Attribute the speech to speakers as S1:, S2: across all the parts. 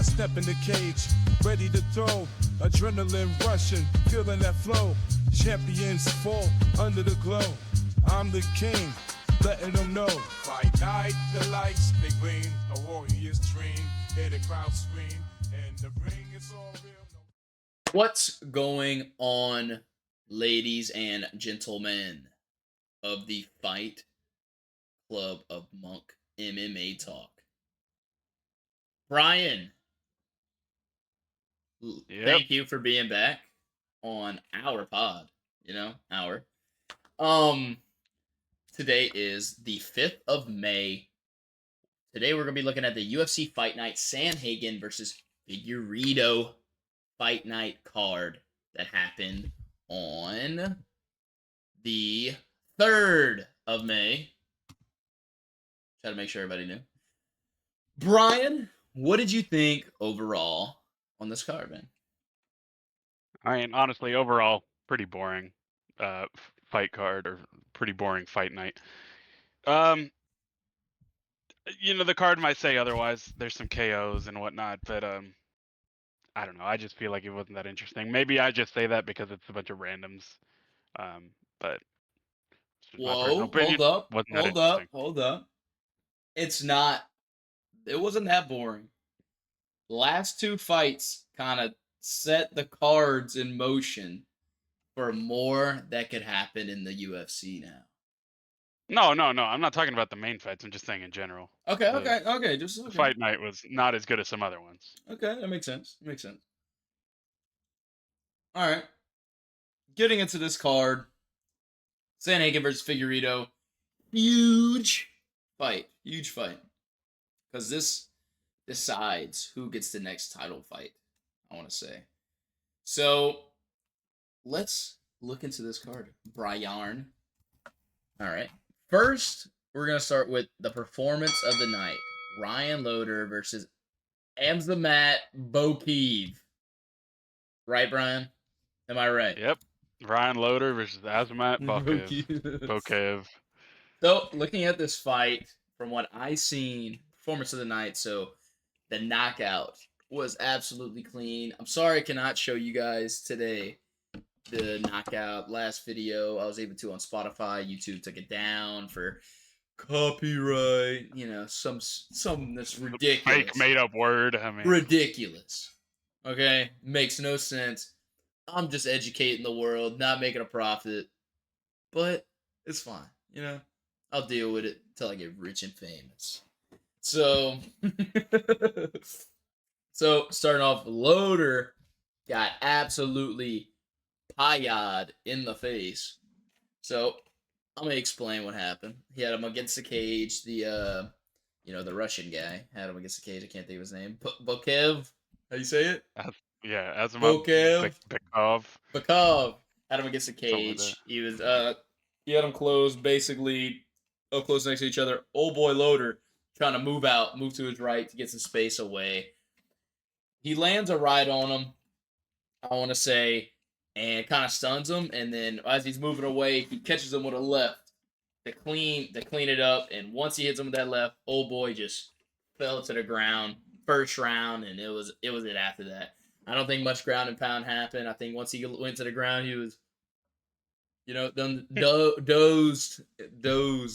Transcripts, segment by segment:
S1: I step in the cage, ready to throw. Adrenaline rushing, feeling that flow. Champions fall under the glow. I'm the king, letting them know. Fight night, the lights, they gleam. A warrior's dream, hear the crowd scream. And the ring is all real.
S2: What's going on, ladies and gentlemen of the Fight Club of Monk MMA Talk? Brian, thank you for being back on our pod. Today is the 5th of May. Today we're going to be looking at the UFC Fight Night Sanhagen versus Figueredo Fight Night card that happened on the 3rd of May. Try to make sure everybody knew. Brian, what did you think overall on this card, man?
S3: I mean, honestly, overall, pretty boring fight card, or pretty boring fight night. The card might say otherwise. There's some KOs and whatnot, but I don't know. I just feel like it wasn't that interesting. Maybe I just say that because it's a bunch of randoms. But it's just my personal opinion.
S2: Hold up. It's not. It wasn't that boring. Last two fights kind of set the cards in motion for more that could happen in the UFC now.
S3: No. I'm not talking about the main fights. I'm just saying in general.
S2: Okay.
S3: The fight night was not as good as some other ones.
S2: Okay, that makes sense. All right. Getting into this card, Sanhagen versus Figueredo. Huge fight. Because this decides who gets the next title fight, I want to say. So, let's look into this card. Brian. All right. First, we're going to start with the performance of the night. Ryan Loder versus Amzamat Bokeev. Right, Brian? Am I right?
S3: Yep. Ryan Loder versus Azamat Bokeev.
S2: So, looking at this fight, from what I seen, performance of the night, so the knockout was absolutely clean. I'm sorry I cannot show you guys today the knockout. Last video I was able to on Spotify. YouTube took it down for copyright. Some that's ridiculous.
S3: Fake made up word. I mean,
S2: ridiculous. Okay, makes no sense. I'm just educating the world, not making a profit, but it's fine. I'll deal with it until I get rich and famous. So starting off, Loder got absolutely payad in the face. So I'm gonna explain what happened. He had him against the cage. The Russian guy had him against the cage. I can't think of his name. Bokeev. How you say it?
S3: Azamat
S2: Bokov had him against the cage. He was he had him closed, basically up close next to each other. Old boy Loder trying to move to his right to get some space away. He lands a right on him, I want to say, and kind of stuns him. And then as he's moving away, he catches him with a left to clean it up. And once he hits him with that left, old boy just fell to the ground. First round, and it was it after that. I don't think much ground and pound happened. I think once he went to the ground, he was, dozed.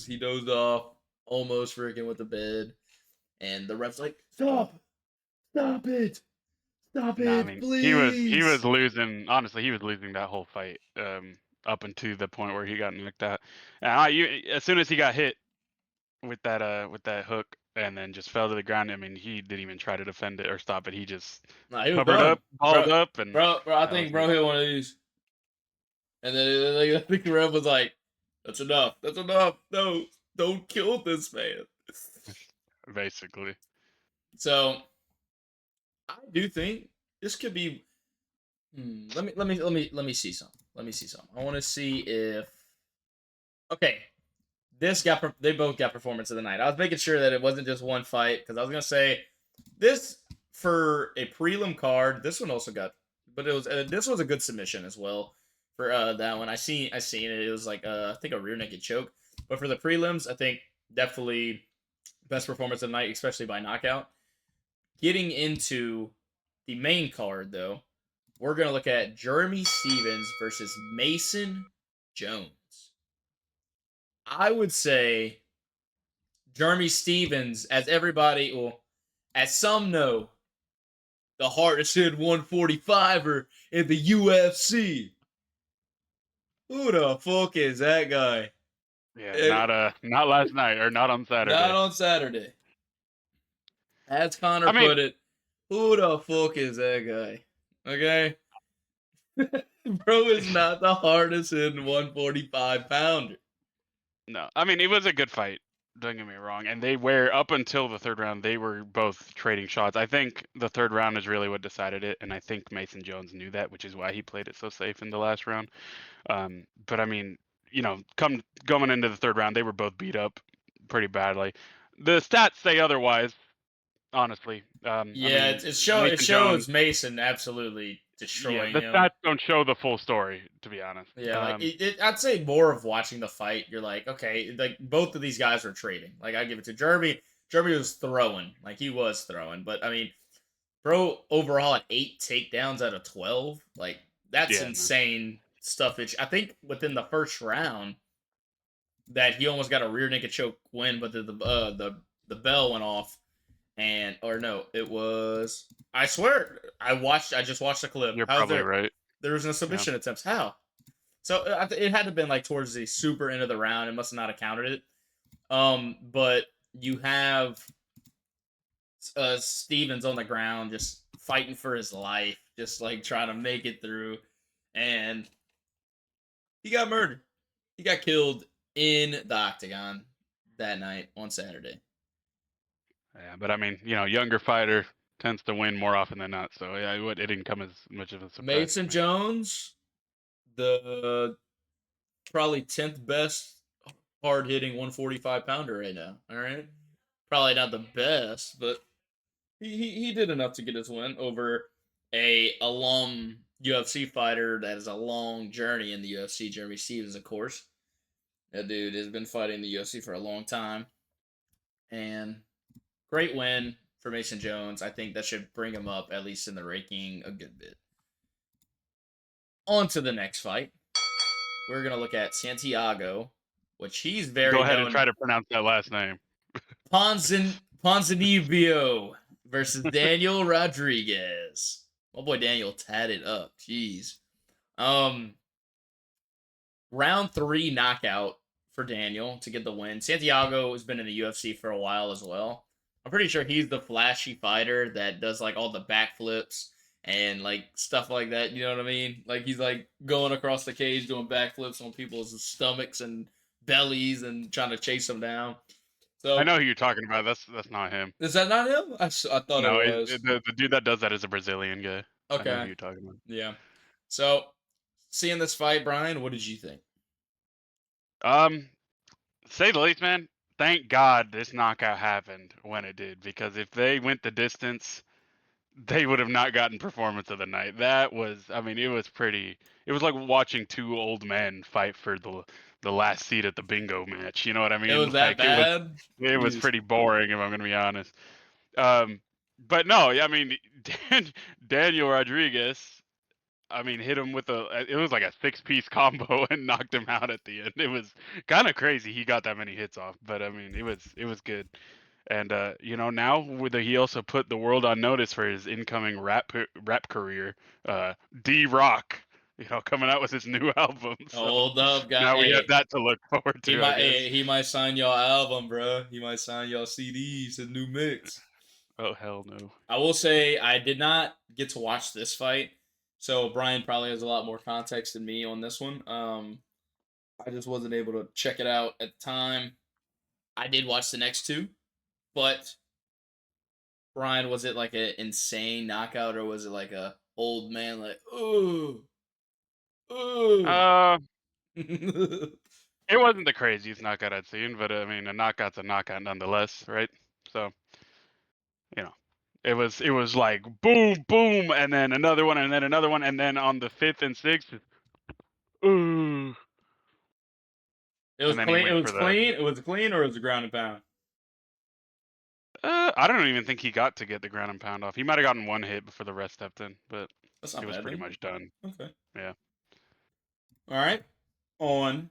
S2: He dozed off, almost freaking with the bed. And the ref's like, stop it, please.
S3: He was losing. Honestly, he was losing that whole fight up until the point where he got knocked out. And as soon as he got hit with that hook and then just fell to the ground, I mean, he didn't even try to defend it or stop it. He just covered up, hauled up, and
S2: bro, I think bro hit one of these, and then I think the ref was like, "That's enough. No, don't kill this man."
S3: Basically.
S2: So, I do think this could be. Let me see something. I want to see if. Okay. They both got performance of the night. I was making sure that it wasn't just one fight, because I was gonna say this for a prelim card. This one also got, but it was this was a good submission as well for that one. I seen it. It was like I think a rear naked choke. But for the prelims, I think definitely best performance of the night, especially by knockout. getting into the main card, though, we're going to look at Jeremy Stevens versus Mason Jones. I would say Jeremy Stevens, as everybody, well, as some know, the hardest hit 145er in the UFC. Who the fuck is that guy?
S3: Yeah, not last night or not on
S2: Not
S3: Saturday.
S2: on Saturday. As Connor
S3: I mean,
S2: put it, who the fuck is that guy? Okay? Bro is not the hardest hitting 145 pounder.
S3: no. I mean, it was a good fight. Don't get me wrong. And they were up until the third round, they were both trading shots. I think the third round is really what decided it, and I think Mason Jones knew that, which is why he played it so safe in the last round. But I mean, going into the third round, they were both beat up pretty badly. The stats say otherwise, honestly. I
S2: Yeah,
S3: mean,
S2: it
S3: Mason Jones,
S2: shows Mason absolutely
S3: yeah,
S2: destroying
S3: the
S2: him.
S3: stats don't show the full story, to be honest.
S2: Yeah, like I'd say more of watching the fight. You're like, okay, like both of these guys were trading. Like I give it to Jeremy. Jeremy was throwing, like he was throwing, but I mean, bro, overall at 8 takedowns out of 12, like that's
S3: Yeah, man.
S2: insane stuff. I think within the first round that he almost got a rear naked choke win, but the bell went off, and or no, it was. I swear, I just watched the clip.
S3: You're
S2: How's
S3: probably
S2: there?
S3: right.
S2: There was no
S3: Yeah.
S2: submission attempts. How? So it had to have been like towards the super end of the round. It must not have counted it. But you have Stevens on the ground just fighting for his life, just like trying to make it through, and he got murdered. He got killed in the octagon that night on Saturday.
S3: Yeah, but I mean, younger fighter tends to win more often than not. So yeah, it didn't come as much of a surprise to
S2: Mason
S3: me.
S2: Jones, the probably 10th best hard hitting 145 pounder right now. All right, probably not the best, but he did enough to get his win over a alum UFC fighter that has a long journey in the UFC. Jeremy Stevens, of course. That dude has been fighting the UFC for a long time, and great win for Mason Jones. I think that should bring him up at least in the ranking a good bit. On to the next fight. We're gonna look at Santiago, which he's
S3: Go
S2: very
S3: ahead and
S2: known.
S3: try to pronounce that last name.
S2: Ponzinibbio versus Daniel Rodriguez. My boy Daniel tatted up. Jeez. Um, round 3 knockout for Daniel to get the win. Santiago has been in the UFC for a while as well. I'm pretty sure he's the flashy fighter that does like all the backflips and like stuff like that. You know what I mean? Like he's like going across the cage doing backflips on people's stomachs and bellies and trying to chase them down.
S3: I
S2: So
S3: know who you're talking about. That's not him.
S2: is that not him? I thought it
S3: No,
S2: was.
S3: the dude that does that is a Brazilian guy. I know who
S2: Okay.
S3: you're talking about.
S2: Yeah. So seeing this fight, Brian, what did you think?
S3: Say the least, man. Thank God this knockout happened when it did, because if they went the distance, they would have not gotten performance of the night. That was, I mean, it was pretty. It was like watching two old men fight for the last seat at the bingo match. You know what I
S2: It
S3: mean?
S2: was that
S3: Like
S2: bad?
S3: it was
S2: Jeez.
S3: pretty boring, if I'm gonna be honest. But no, I mean, Daniel Rodriguez. I mean, hit him with it was like a 6-piece combo and knocked him out at the end. It was kind of crazy he got that many hits off, but I mean, it was good. And now he also put the world on notice for his incoming rap career. D Rock, coming out with his new album. So
S2: Hold up, guy.
S3: now we have
S2: Hey,
S3: that to look forward to, I guess.
S2: he might sign y'all album, bro. He might sign y'all CDs, a new mix.
S3: Oh hell no.
S2: I will say I did not get to watch this fight, so Brian probably has a lot more context than me on this one. I just wasn't able to check it out at the time. I did watch the next two, but Brian, was it like an insane knockout or was it like a old man like ooh ooh?
S3: Uh, it wasn't the craziest knockout I'd seen, but I mean, a knockout's a knockout nonetheless, right? So, you know, it was like boom, boom, and then another one, and then another one, and then on the fifth and sixth, ooh,
S2: It was
S3: and then he
S2: clean. It
S3: went
S2: was
S3: for the.
S2: clean. It was clean, or it was a ground and pound.
S3: I don't even think he got to get the ground and pound off. He might have gotten one hit before the rest stepped in, but
S2: That's not
S3: it was
S2: bad
S3: pretty
S2: then.
S3: much done.
S2: Okay.
S3: Yeah.
S2: All right. On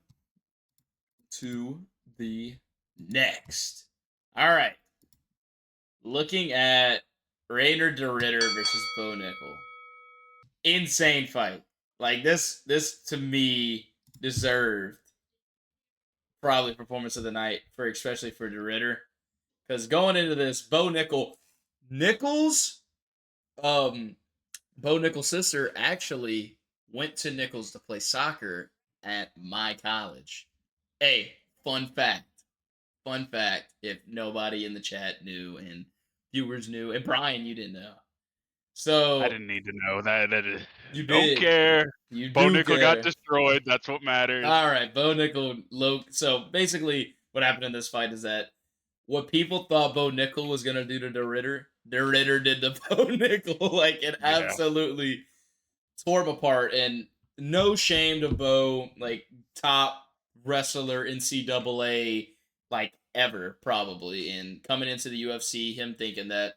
S2: to the next. All right. Looking at Rainer de Ritter versus Bo Nickel. Insane fight. Like this to me deserved probably performance of the night for especially for de Ritter. Because going into this, Nichols, um, Bo Nickel's sister actually went to Nichols to play soccer at my college. Hey, fun fact. Fun fact, if nobody in the chat knew and viewers knew, and Brian, you didn't know.
S3: I
S2: So
S3: didn't need to know that.
S2: you
S3: Don't
S2: did.
S3: care.
S2: You
S3: Bo
S2: do
S3: Nickel got
S2: care.
S3: destroyed. That's what matters.
S2: All right, Bo Nickel. So basically, what happened in this fight is that what people thought Bo Nickel was gonna do to De Ritter did to Bo Nickel. Like it
S3: Yeah.
S2: absolutely tore him apart. And no shame to Bo, like top wrestler NCAA, like ever probably. And coming into the UFC, him thinking that.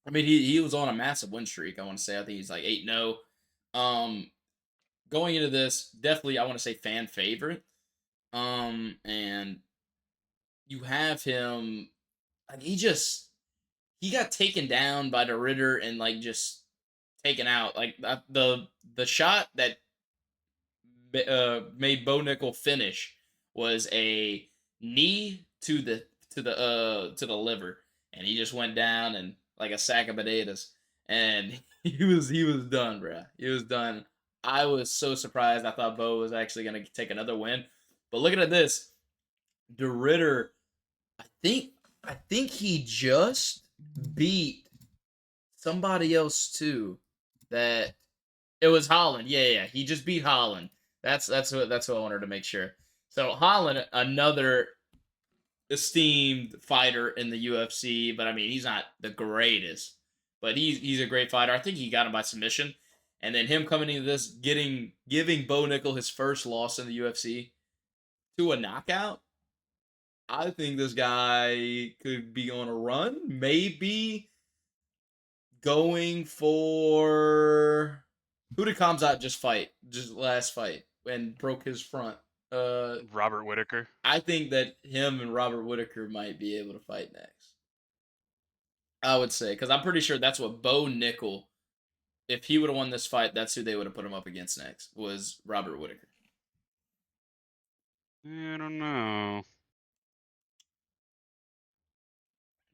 S2: I mean, he was on a massive win streak. I want to say I think he's like 8-0. Going into this, definitely I want to say fan favorite. And you have him like he got taken down by the Ritter and like just taken out. Like the shot that made Bo Nickel finish was a knee to the liver, and he just went down and like a sack of potatoes, and he was done, bruh. He was done. I was so surprised. I thought Bo was actually gonna take another win, but looking at this, the Ritter, I think I think he just beat somebody else too. That it was Holland. Yeah. He just beat Holland. That's what I wanted to make sure. So Holland, another esteemed fighter in the UFC, but I mean he's not the greatest, but he's a great fighter. I think he got him by submission, and then him coming into this, giving Bo Nickel his first loss in the UFC to a knockout. I think this guy could be on a run. Maybe going for who did Kamzat just fight? Just last fight and broke his front.
S3: Robert Whitaker.
S2: I think that him and Robert Whitaker might be able to fight next. I would say because I'm pretty sure that's what Bo Nickel. If he would have won this fight, that's who they would have put him up against next. Was Robert Whitaker.
S3: I don't know.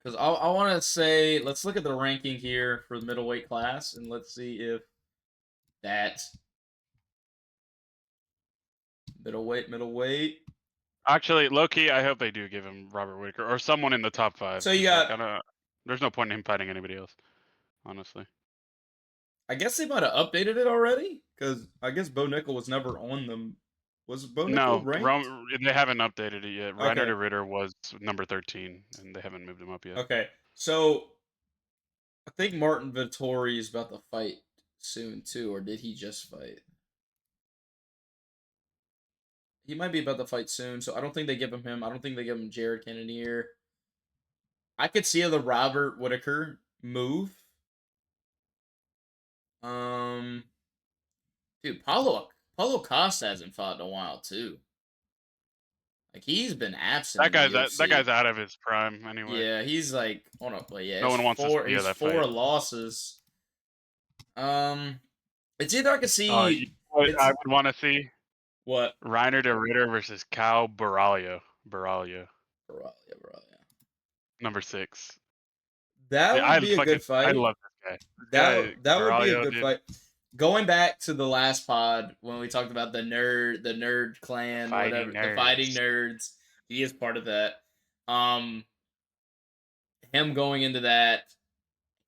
S2: Because I want to say, let's look at the ranking here for the middleweight class, and let's see if that middleweight.
S3: Actually, low key, I hope they do give him Robert Whitaker or someone in the top 5.
S2: So you
S3: Just,
S2: got,
S3: like, I don't. There's no point in him fighting anybody else, honestly.
S2: I guess they might have updated it already, because I guess Bo Nickel was never on them. Was Bo Nickel
S3: No,
S2: ranked?
S3: they haven't updated it yet. Reiner
S2: Okay.
S3: de Ritter was number 13, and they haven't moved him up yet.
S2: Okay, so I think Martin Vittori is about to fight soon too, or did he just fight? He might be about to fight soon, so I don't think they give him. I don't think they give him Jared Cannonier. I could see the Robert Whitaker move. Dude, Paulo Costa hasn't fought in a while too. Like he's been absent.
S3: That guy's out of his prime anyway.
S2: Yeah, he's like on a play. Yeah,
S3: No one wants to see
S2: he's
S3: that
S2: 4
S3: fight.
S2: losses. It's either I could see.
S3: I would want to see
S2: What?
S3: Reiner de Ritter versus Cal Baralho.
S2: Baralho.
S3: Number 6.
S2: That would be a good fight.
S3: I love this guy.
S2: That would be a
S3: Baralho,
S2: good fight. Going back to the last pod when we talked about the nerd clan, the fighting nerds, he is part of that. Him going into that,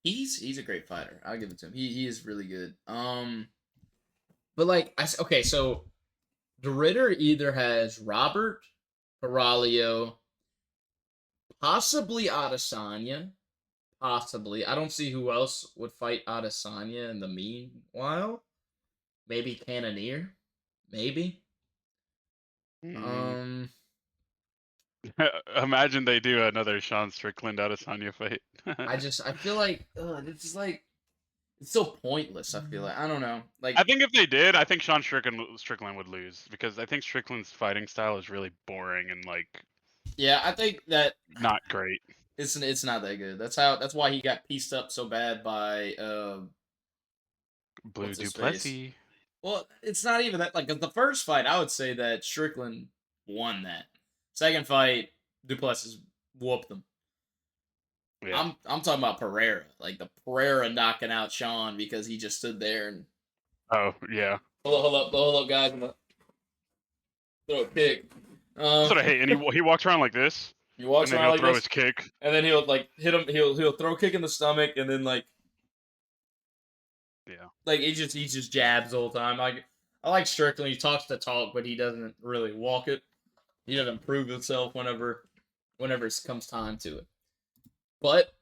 S2: he's a great fighter. I'll give it to him. He is really good. But like okay, so the Ritter either has Robert Baralho, possibly Adesanya. Possibly. I don't see who else would fight Adesanya in the meanwhile. Maybe Cannonier. Maybe.
S3: Imagine they do another Sean Strickland Adesanya fight.
S2: I feel like it's just like it's so pointless. I feel like I don't know.
S3: I
S2: Like
S3: think if they did, I think Sean Strickland would lose because I think Strickland's fighting style is really boring and like
S2: yeah, I think that
S3: not great.
S2: it's not that good. That's why he got pieced up so bad by
S3: Blue
S2: what's his face.
S3: Duplessis.
S2: Well, it's not even that. Like 'cause the first fight, I would say that Strickland won that. Second fight, Duplessis whooped him.
S3: Yeah.
S2: I'm talking about Pereira, like the Pereira knocking out Sean because he just stood there and
S3: Oh yeah.
S2: hold up, guys, I'm gonna throw a kick.
S3: That's
S2: Um,
S3: what I hate. And he walks around like this,
S2: he
S3: and
S2: walks
S3: then
S2: around
S3: he'll
S2: like
S3: throw
S2: this,
S3: his kick.
S2: and then he'll like hit him. He'll throw a kick in the stomach, and then
S3: Yeah.
S2: like he just jabs the whole time. Like I like Strickland. He talks the talk, but he doesn't really walk it. He doesn't prove himself whenever it comes time to it. But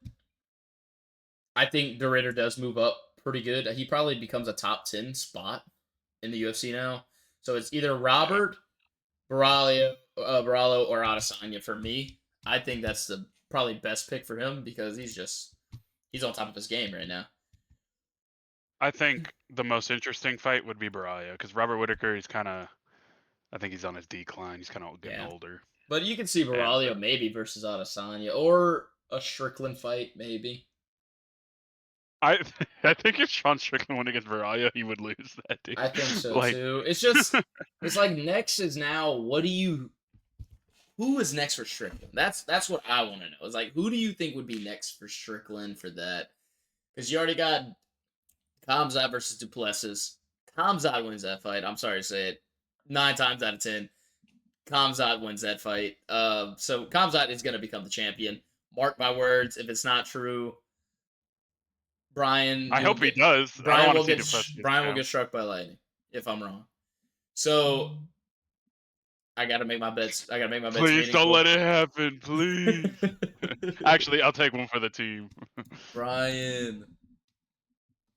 S2: I think the Ritter does move up pretty good. He probably becomes a top 10 spot in the UFC now. So it's either
S3: Yeah.
S2: Robert, Barallo, or Adesanya for me. I think that's the probably best pick for him because he's on top of his game right now.
S3: I think the most interesting fight would be Baraya because Robert Whitaker, I think he's on his decline. He's kind of getting
S2: Yeah.
S3: older.
S2: But you can see
S3: And
S2: Barallo maybe versus Adesanya or a Strickland fight maybe.
S3: I I think if Sean Strickland went against Baraya, he would lose that dude.
S2: I think so
S3: Like,
S2: too. It's like next is now who is next for Strickland? That's what I want to know. It's like who do you think would be next for Strickland for that? Because you already got Kamzat versus Duplessis. Kamzat wins that fight. I'm sorry to say it. 9 times out of 10, Kamzat wins that fight. So Kamzat is going to become the champion. Mark my words. If it's not true, Brian.
S3: I hope he does. I don't want to see Duplessis.
S2: Brian will get struck by lightning if I'm wrong. So I gotta make my bets. I gotta make my bets.
S3: Please don't
S2: meaningful.
S3: let it happen, please. Actually, I'll take one for the team.
S2: Brian,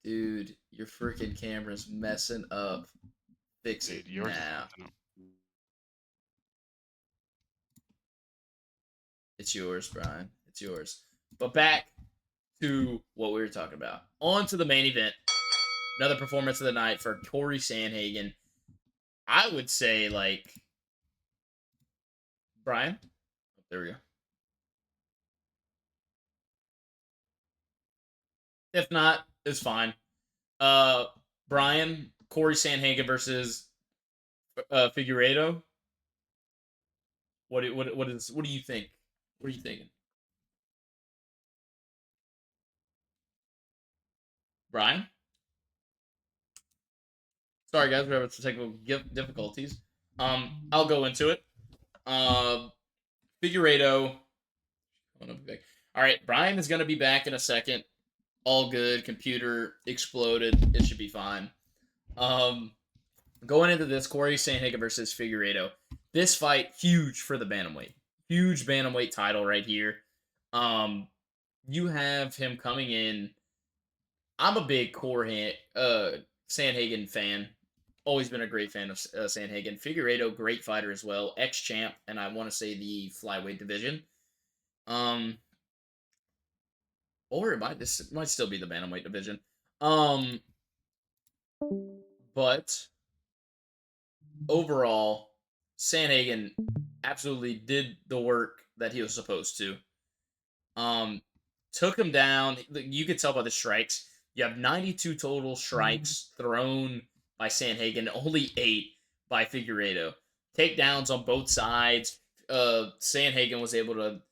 S2: dude, your freaking camera's messing up. Fix it
S3: Dude, yours is
S2: now.
S3: messing up.
S2: It's yours, Brian. It's yours. But back to what we were talking about. On to the main event. Another performance of the night for Cory Sandhagen. I would say, like, Brian. There we go. If not, it's fine. Brian, Cory Sandhagen versus Figueredo. What do you think? What are you thinking? Brian? Sorry guys, we're having some technical difficulties. I'll go into it. Figueredo. All right, Brian is gonna be back in a second. All good. Computer exploded. It should be fine. Going into this, Cory Sandhagen versus Figueredo. This fight huge for the bantamweight. Huge bantamweight title right here. You have him coming in. I'm a big Sandhagen fan. Always been a great fan of Sandhagen. Figueredo, great fighter as well. Ex-champ, and I want to say the flyweight division. Or this might still be the bantamweight division. But overall, Sandhagen absolutely did the work that he was supposed to. Took him down. You could tell by the strikes. You have 92 total strikes thrown by Sandhagen, only 8 by Figueredo. Takedowns on both sides. Sandhagen was able to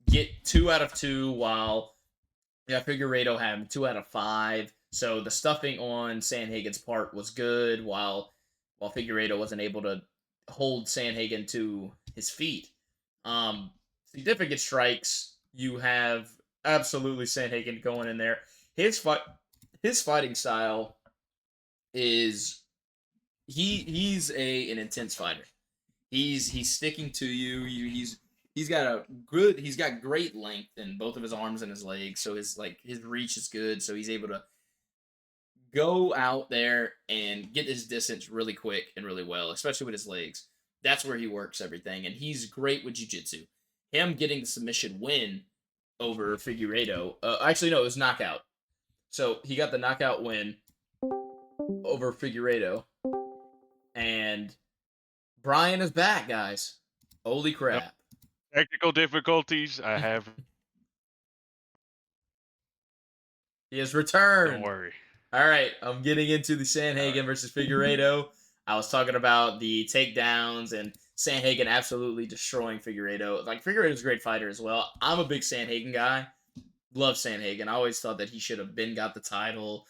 S2: get 2 out of 2, while Figueredo had 2 out of 5. So the stuffing on Sandhagen's part was good, while Figueredo wasn't able to hold Sandhagen to his feet. Significant strikes. You have absolutely Sandhagen going in there. His fighting style is he's an intense fighter. He's sticking to you. He's got great length in both of his arms and his legs, so his reach is good, so he's able to go out there and get his distance really quick and really well, especially with his legs. That's where he works everything, and he's great with jiu-jitsu. Him getting the submission win over Figueredo. Actually, no, it was knockout. So he got the knockout win over Figueredo, and Brian is back, guys. Holy crap!
S3: Technical difficulties. I have.
S2: He has returned.
S3: Don't worry.
S2: All right, I'm getting into the Sandhagen versus Figueredo. I was talking about the takedowns and Sandhagen absolutely destroying Figueredo. Like, Figueredo's a great fighter as well. I'm a big Sandhagen guy. Love Sandhagen. I always thought that he should have got the title.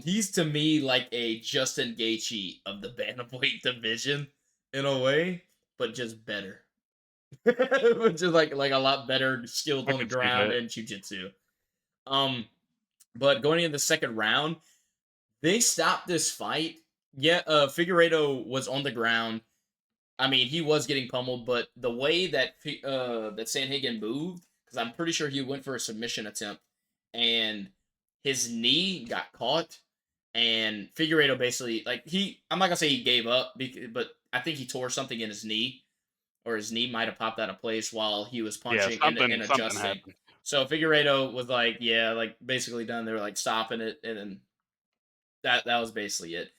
S2: He's to me like a Justin Gaethje of the bantamweight division in a way, but just better. Just like a lot better skilled
S3: I
S2: on the
S3: can see
S2: ground
S3: that.
S2: and jiu-jitsu. But going into the second round, they stopped this fight. Yeah, Figueredo was on the ground. I mean, he was getting pummeled, but the way that that Sandhagen moved, because I'm pretty sure he went for a submission attempt, and his knee got caught, and Figueredo basically I'm not gonna say he gave up, but I think he tore something in his knee, or his knee might have popped out of place while he was
S3: Yeah,
S2: punching and
S3: something
S2: adjusting.
S3: happened.
S2: So Figueredo was like, yeah, like basically done. They were like stopping it, and then that was basically it.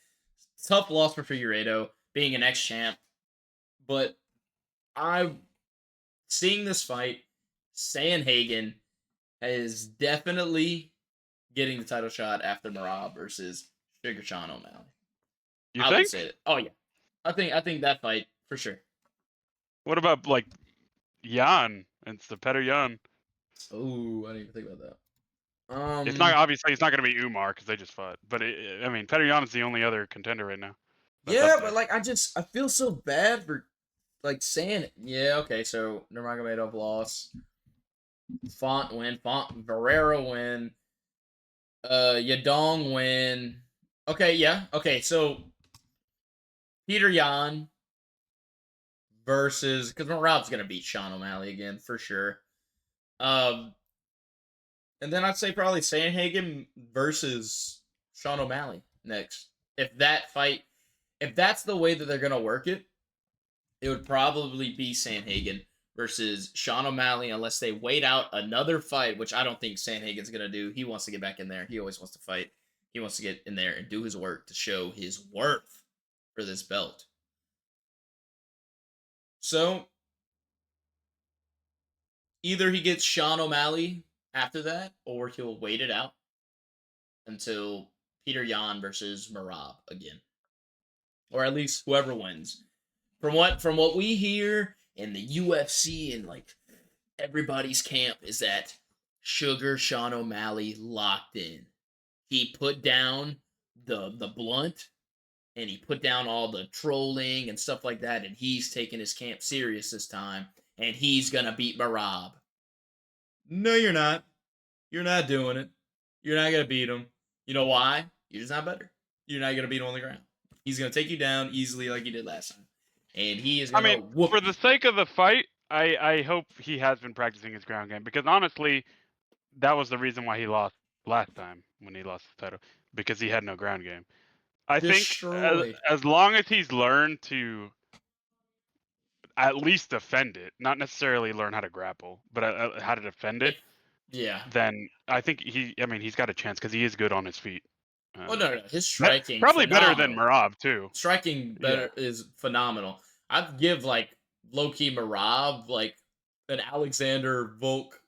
S2: Tough loss for Figueredo, being an ex-champ, but I'm seeing this fight. Sandhagen is definitely getting the title shot after Marab versus Sugar Sean O'Malley.
S3: You
S2: I would
S3: think?
S2: say it. Oh yeah, I think that fight for sure.
S3: What about like Jan? It's the Petr Yan.
S2: Oh, I didn't even think about that.
S3: It's not obviously it's not going to be Umar because they just fought. But I mean, Petr Yan is the only other contender right now. That's
S2: Yeah,
S3: up
S2: but
S3: there.
S2: like I feel so bad for like saying it. Yeah, okay, so Nurmagomedov loss. Font win. Font Barrera win. Yadong win. Okay, yeah. Okay, so Peter Yan versus, because Rob's gonna beat Sean O'Malley again for sure. And then I'd say probably Sandhagen versus Sean O'Malley next. If that's the way that they're gonna work it, it would probably be Sandhagen versus Sean O'Malley, unless they wait out another fight, which I don't think Sandhagen's gonna do. He wants to get back in there. He always wants to fight. He wants to get in there and do his work to show his worth for this belt. So either he gets Sean O'Malley after that, or he'll wait it out until Peter Yan versus Marab again, or at least whoever wins. From what we hear in the UFC and like everybody's camp is that Sugar Sean O'Malley locked in. He put down the blunt, and he put down all the trolling and stuff like that, and he's taking his camp serious this time, and he's gonna beat Marab. No, you're not. You're not doing it. You're not gonna beat him. You know why? You're just not better. You're not gonna beat him on the ground. He's gonna take you down easily like he did last time, and he is gonna whoop
S3: for
S2: you.
S3: the sake of the fight, I hope he has been practicing his ground game because honestly, that was the reason why he lost last time when he lost the title because he had no ground game. I think
S2: Destroyed.
S3: as long as he's learned to at least defend it, not necessarily learn how to grapple, but how to defend it,
S2: Yeah.
S3: then I think he's got a chance because he is good on his feet.
S2: Oh no, his striking
S3: Probably better than
S2: phenomenal.
S3: Marab too.
S2: Striking better is phenomenal. I'd give like low key Marab like an Alexander Volk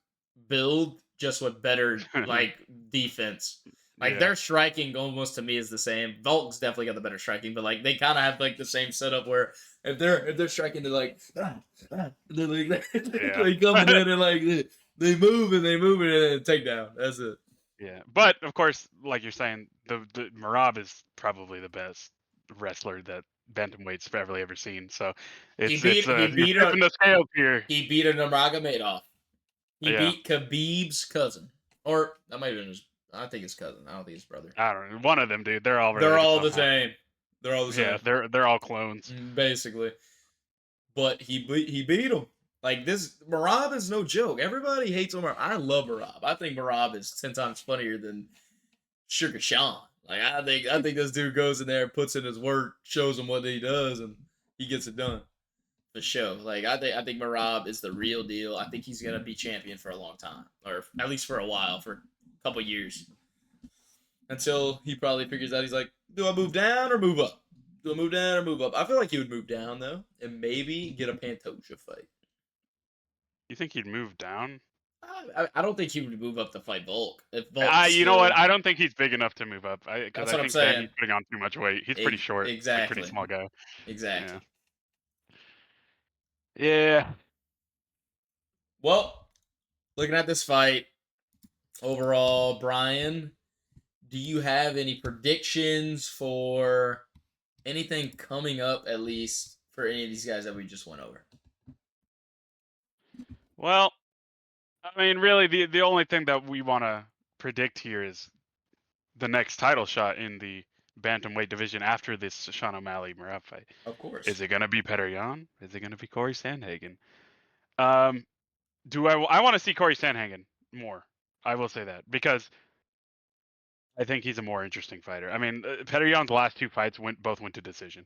S2: build, just with better like defense. Like their striking almost to me is the same. Volk's definitely got the better striking, but like they kind of have like the same setup where if they're striking, they're like they're like they coming in and like they move and then take down. That's it.
S3: Yeah, but of course, like you're saying, the Marab is probably the best wrestler that bantamweight's ever seen. So
S2: He
S3: it's
S2: beat
S3: you're tipping the scales here.
S2: he beat a Nurmagomedov. He
S3: Yeah.
S2: beat Khabib's cousin, or that might have been his. I think his cousin. I don't think his brother.
S3: I don't know. One of them, dude. They're all
S2: They're all the
S3: somehow.
S2: same. They're all the same.
S3: Yeah, they're all clones.
S2: Basically. But he beat him. Like this, Marab is no joke. Everybody hates Marab. I love Marab. I think Marab is 10 times funnier than Sugar Sean. Like I think this dude goes in there, puts in his work, shows him what he does, and he gets it done. for sure. Like I think Marab is the real deal. I think he's gonna be champion for a long time, or at least for a while, for a couple years, until he probably figures out he's like, do I move down or move up? Do I move down or move up? I feel like he would move down though, and maybe get a Pantoja fight.
S3: You think he'd move down?
S2: I don't think he would move up to fight Volk. If Volk
S3: You know what?
S2: still,
S3: I don't think he's big enough to move up. Because
S2: that's
S3: I
S2: what I'm
S3: think then
S2: saying.
S3: he's putting on too much weight. He's pretty short, like pretty
S2: Exactly,
S3: small guy.
S2: exactly.
S3: Yeah. Yeah.
S2: Well, looking at this fight overall, Brian, do you have any predictions for anything coming up, at least for any of these guys that we just went over?
S3: Well, I mean, really, the only thing that we want to predict here is the next title shot in the bantamweight division after this Sean O'Malley Merab fight.
S2: Of course.
S3: Is it going to be Petr Yan? Is it going to be Cory Sandhagen? I want to see Cory Sandhagen more. I will say that because I think he's a more interesting fighter. I mean, Petr Yan's last two fights both went to decision.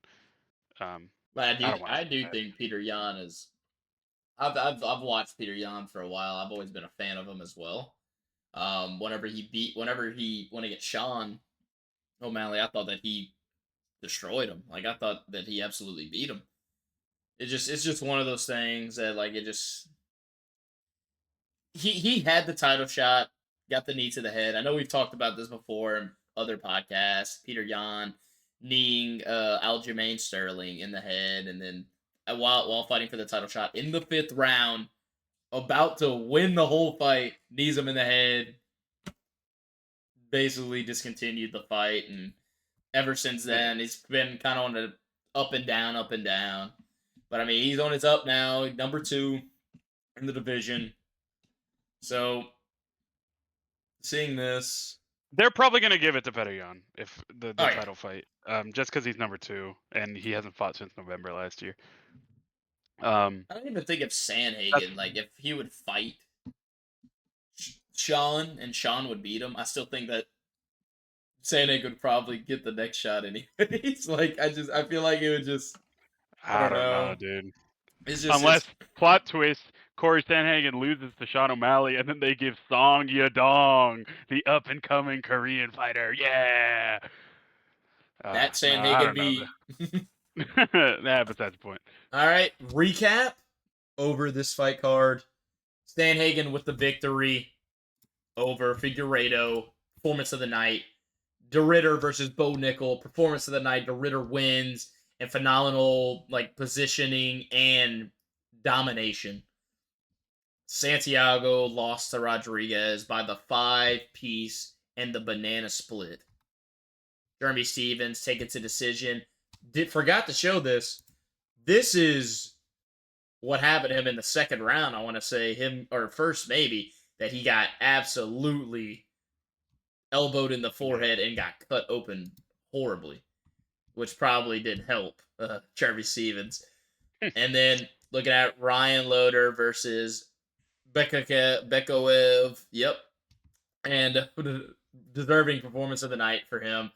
S2: But
S3: I don't want
S2: I
S3: to see
S2: do
S3: that.
S2: think Petr Yan is. I've watched Petr Yan for a while. I've always been a fan of him as well. Whenever he went against Sean O'Malley, I thought that he destroyed him. Like I thought that he absolutely beat him. It's just one of those things that like it just he had the title shot, got the knee to the head. I know we've talked about this before in other podcasts. Petr Yan kneeing Aljamain Sterling in the head, and then while fighting for the title shot in the 5th round, about to win the whole fight, knees him in the head, basically discontinued the fight, and ever since then he's been kind of on the up and down, up and down. But I mean, he's on his up now, number 2 in the division. So, seeing this,
S3: they're probably going to give it to Petr Yan if the
S2: Oh, yeah.
S3: title fight, just because he's number 2 and he hasn't fought since November last year.
S2: I don't even think if Sandhagen, like if he would fight Sean and Sean would beat him, I still think that Sandhagen would probably get the next shot anyways. Like I feel like it would just
S3: I don't know,
S2: know.
S3: dude.
S2: It's just
S3: Unless plot twist, Cory Sandhagen loses to Sean O'Malley, and then they give Song Yadong, the up and coming Korean fighter. Yeah.
S2: that
S3: No, I
S2: Sandhagen
S3: don't know.
S2: beat.
S3: Yeah, but that's the point.
S2: All right, recap over this fight card. Sandhagen with the victory over Figueredo. Performance of the night. DeRitter versus Bo Nickel. Performance of the night. DeRitter wins, and phenomenal like positioning and domination. Santiago lost to Rodriguez by the 5-piece and the banana split. Jeremy Stevens take it to decision. Forgot to show this. This is what happened to him in the 2nd round. I want to say him, or first maybe, that he got absolutely elbowed in the forehead and got cut open horribly, which probably didn't help Jeremy Stevens. And then looking at Ryan Loder versus Bekoev. Yep. And deserving performance of the night for him.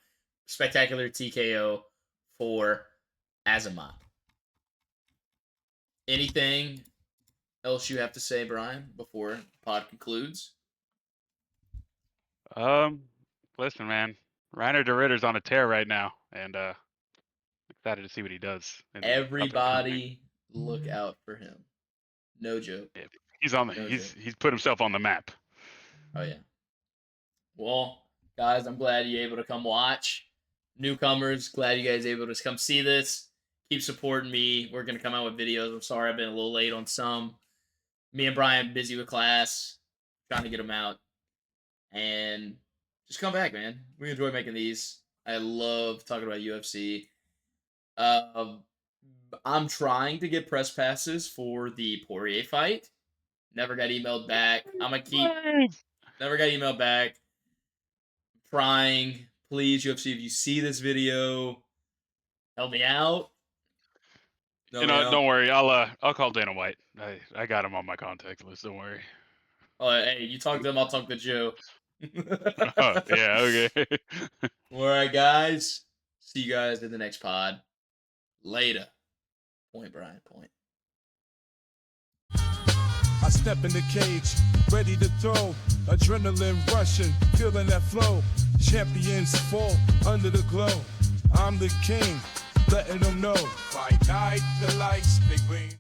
S2: Spectacular TKO for Azamat. Anything else you have to say, Brian, before the pod concludes?
S3: Listen, man, Reiner DeRitter's on a tear right now, and excited to see what he does.
S2: Everybody look out for him. No joke.
S3: Yeah, he's on the.
S2: No
S3: he's
S2: joke.
S3: he's put himself on the map.
S2: Oh yeah. Well, guys, I'm glad you're able to come watch. Newcomers, glad you guys are able to come see this. Keep supporting me. We're gonna come out with videos. I'm sorry I've been a little late on some. Me and Brian busy with class, trying to get them out. And just come back, man. We enjoy making these. I love talking about UFC. I'm trying to get press passes for the Poirier fight. Never got emailed back. I'm gonna keep. Never got emailed back. Trying. Please, UFC, if you see this video, help me out.
S3: Don't worry. I'll call Dana White. I got him on my contact list. Don't worry.
S2: Oh, hey, you talk to him. I'll talk to Joe.
S3: Yeah. Okay.
S2: All right, guys. See you guys in the next pod. Later. Point, Brian. Point.
S1: I step in the cage, ready to throw. Adrenaline rushing, feeling that flow. Champions fall under the glow. I'm the king, letting them know. By night, the lights, they green.